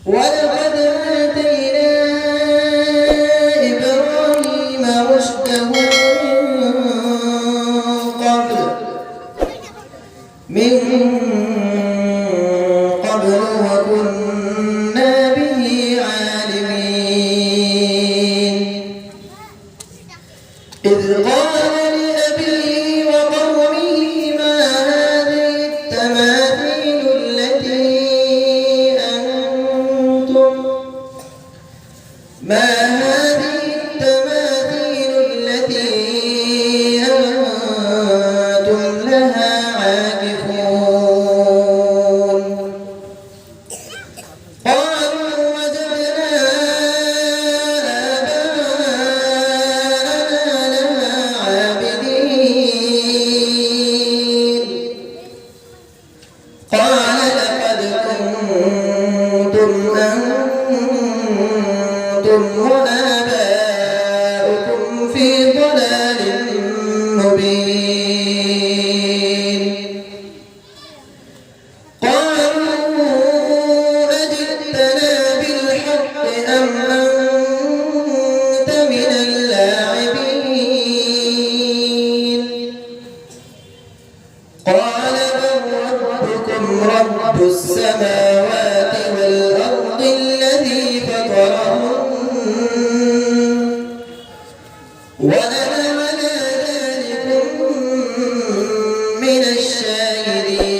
ولقد آتينا إبراهيم رشده من قبل وكنا به عالمين إذ قال لأبيه وقومه ما هذه التماثيل التي أنتم لها عاكفون قالوا وجدنا آباءنا لها عابدين قال لقد كنتم أنتم وآباؤكم في ضلال مبين قالوا أجئتنا بالحق أم أنت من اللاعبين قال بل ربكم رب السماوات والأرض الذي فطرهن وأنا على ذلك من الشاهدين